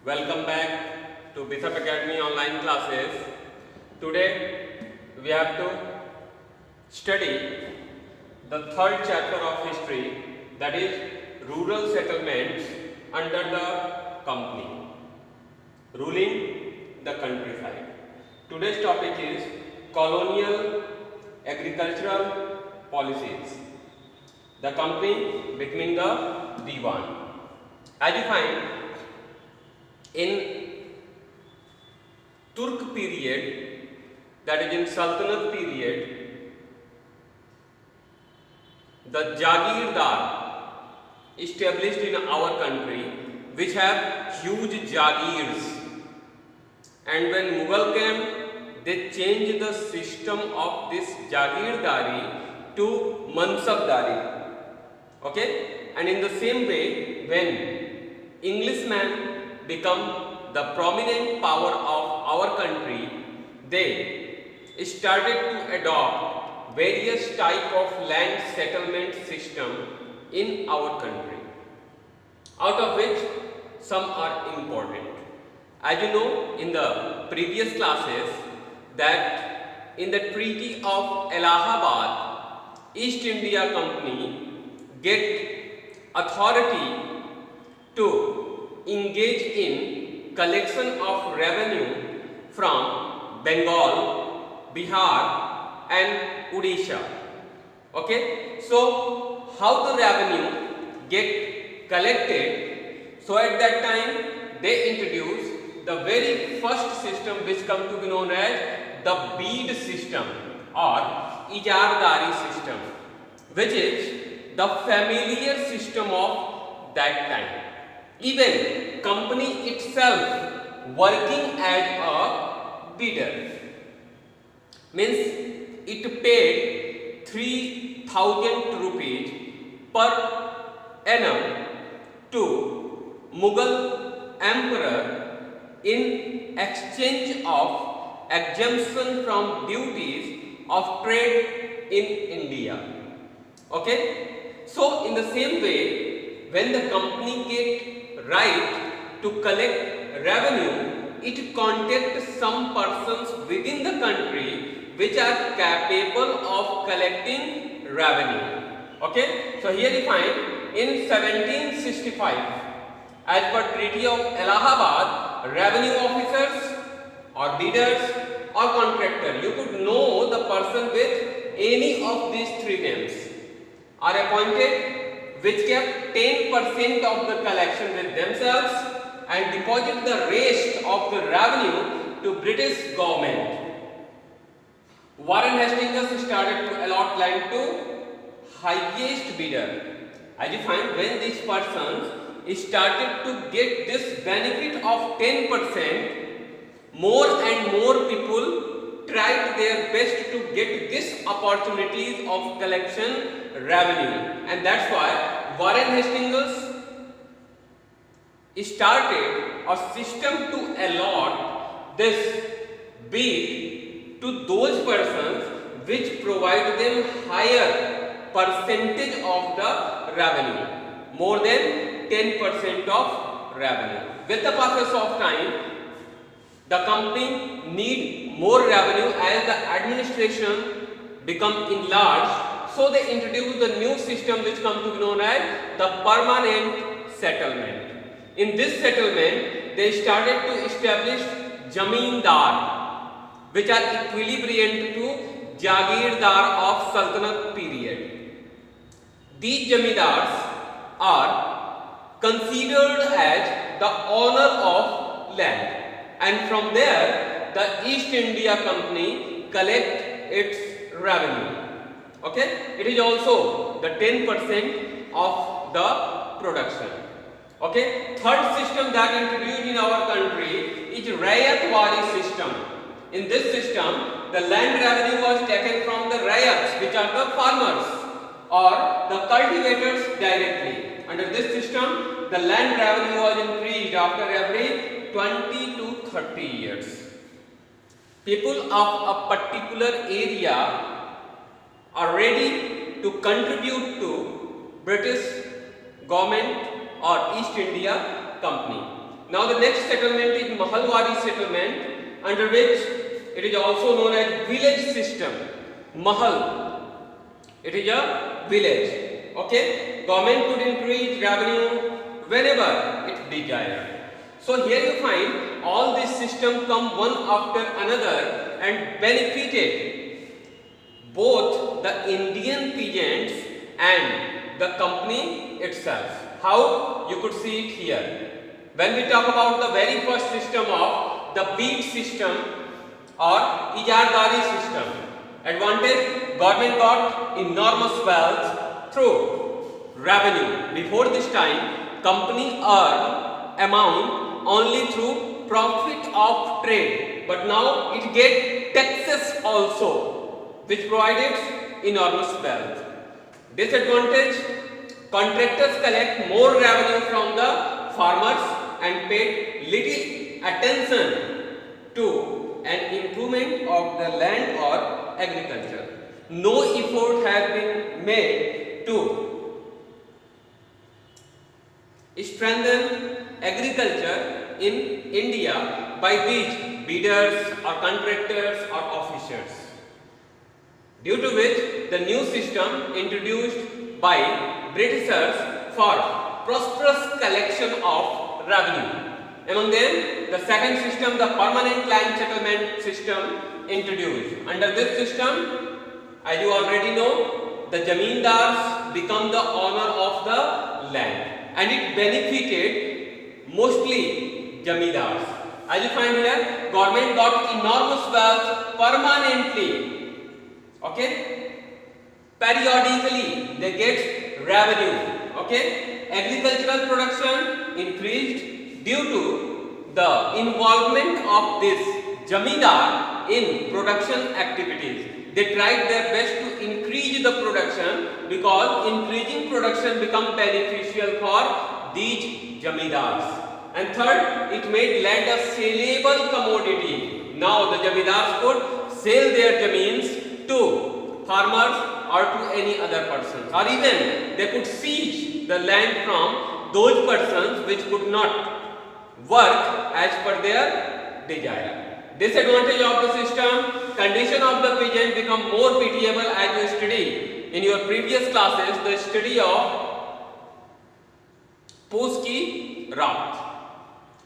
Welcome back to Bishop Academy online classes. Today we have to study the third chapter of history, that is rural settlements under the company ruling the countryside. Today's topic is colonial agricultural policies. The company becoming the Diwan. As you find, in Turk period, that is in Sultanate period, the Jagirdar established in our country, which have huge Jagirs, and when Mughal came, they changed the system of this Jagirdari to Mansabdari. Okay, and in the same way, when Englishmen become the prominent power of our country, they started to adopt various type of land settlement system in our country, out of which some are important. As you know, in the previous classes, that in the Treaty of Allahabad, East India Company get authority to engage in collection of revenue from Bengal, Bihar and Odisha. Okay, so how the revenue get collected? So at that time they introduced the very first system which come to be known as the bead system or Ijardari system, which is the familiar system of that time. Even company itself working as a bidder, means it paid 3,000 rupees per annum to Mughal emperor in exchange of exemption from duties of trade in India. Okay, so in the same way, when the company get right to collect revenue, it contacts some persons within the country which are capable of collecting revenue. Okay, so here you find in 1765, as per Treaty of Allahabad, revenue officers or bidders or contractor, you could know the person with any of these three names, are appointed, which kept 10% of the collection with themselves and deposit the rest of the revenue to British government. Warren Hastings started to allot land to highest bidder. As you find, when these persons started to get this benefit of 10%, more and more people tried their best to get this opportunities of collection revenue, and that's why Warren Hastings started a system to allot this bid to those persons which provide them higher percentage of the revenue, more than 10% of revenue. With the passage of time, the company need more revenue as the administration become enlarged, so they introduced the new system which comes to be known as the permanent settlement. In this settlement, they started to establish Jamindar, which are equivalent to Jagirdar of Sultanate period. These Jamindars are considered as the owner of land, and from there the East India Company collect its revenue. Okay, it is also the 10% of the production. Okay, third system that introduced in our country is Rayatwari system. In this system, the land revenue was taken from the Rayats, which are the farmers or the cultivators directly. Under this system, the land revenue was increased after every 20 to 30 years. People of a particular area are ready to contribute to British government or East India Company. Now the next settlement is Mahalwari settlement, under which it is also known as village system. Mahal, it is a village. Okay, government could increase revenue whenever it desired. So here you find all these systems come one after another and benefited both the Indian peasants and the company itself. How? You could see it here. When we talk about the very first system of the beat system or Ijardari system, advantage, government got enormous wealth through revenue. Before this time, company earned amount only through profit of trade, but now it get taxes also, which provided enormous wealth. Disadvantage, contractors collect more revenue from the farmers and paid little attention to an improvement of the land or agriculture. No effort has been made to strengthen agriculture in India by these bidders or contractors or officers, due to which the new system introduced by Britishers for prosperous collection of revenue. Among them, the second system, the permanent land settlement system, introduced. Under this system, as you already know, the zamindars become the owner of the land, and it benefited mostly zamindars. As you find here, government got enormous wealth permanently. Okay, periodically they get revenue. Okay, agricultural production increased due to the involvement of this zamindar in production activities. They tried their best to increase the production because increasing production become beneficial for these zamindars. And third, it made land a saleable commodity. Now the zamindars could sell their zamins to farmers or to any other persons, or even they could seize the land from those persons which could not work as per their desire. Disadvantage of the system, condition of the peasant become more pitiable as you study in your previous classes the study of Poos ki Raat.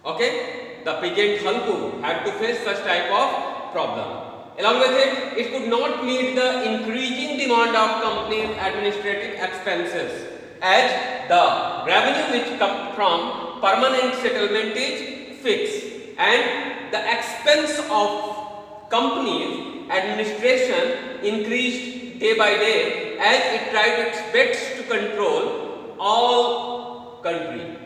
Okay, the peasant Halku had to face such type of problem. Along with it, it could not meet the increasing demand of companies' administrative expenses, as the revenue which comes from permanent settlement is fixed, and the expense of companies' administration increased day by day as it tried its best to control all country.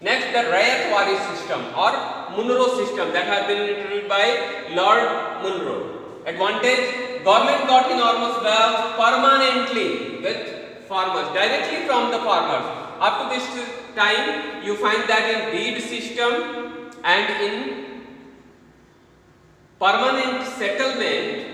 Next, the Rayatwari system or Munro system that has been introduced by Lord Munro. Advantage, government got enormous wealth permanently with farmers, directly from the farmers. Up to this time, you find that in deed system and in permanent settlement,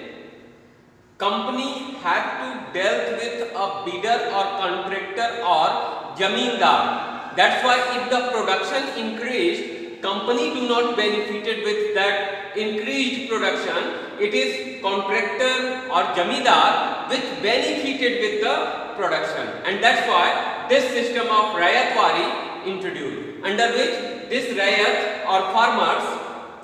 company had to deal with a bidder or contractor or zamindar. That's why if the production increased, company do not benefited with that increased production. It is contractor or zamindar which benefited with the production, and that's why this system of Rayatwari introduced, under which this Rayat or farmers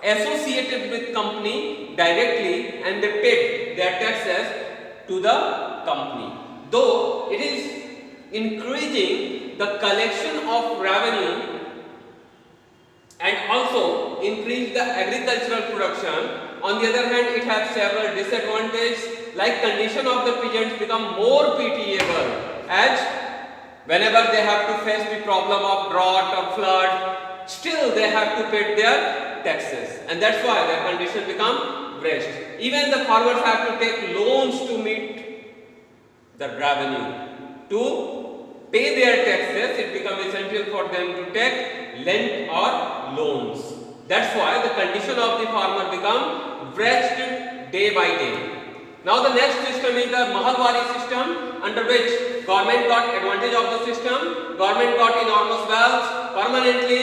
associated with company directly and they paid their taxes to the company. Though it is increasing the collection of revenue and also increase the agricultural production, on the other hand it has several disadvantages, like condition of the peasants become more pitiable, as whenever they have to face the problem of drought or flood, still they have to pay their taxes, and that's why their condition become worst. Even the farmers have to take loans to meet the revenue. To pay their taxes, it becomes essential for them to take lend or loans. That's why the condition of the farmer become worst day by day. Now the next system is the Mahalwari system, under which government got advantage of the system, government got enormous wealth, permanently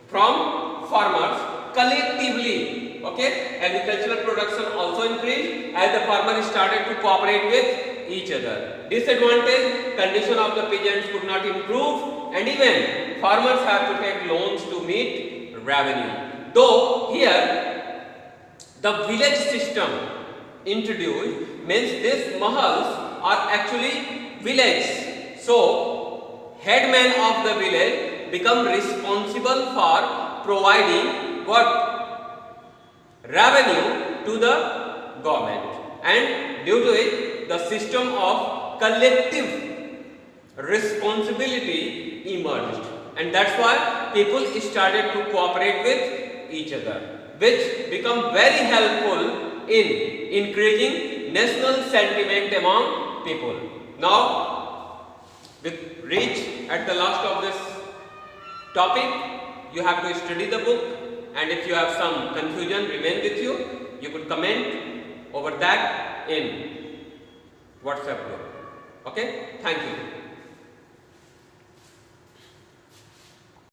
from farmers collectively. Okay, agricultural production also increased as the farmers started to cooperate with each other. Disadvantage, condition of the peasants could not improve, and even farmers have to take loans to meet revenue. Though here the village system introduced, means these mahals are actually villages. So headman of the village become responsible for providing what? Revenue to the government, and due to it the system of collective responsibility emerged, and that's why people started to cooperate with each other, which become very helpful in increasing national sentiment among people. Now we reach at the last of this topic. You have to study the book, and if you have some confusion remain with you, you could comment over that in WhatsApp group. Okay, thank you.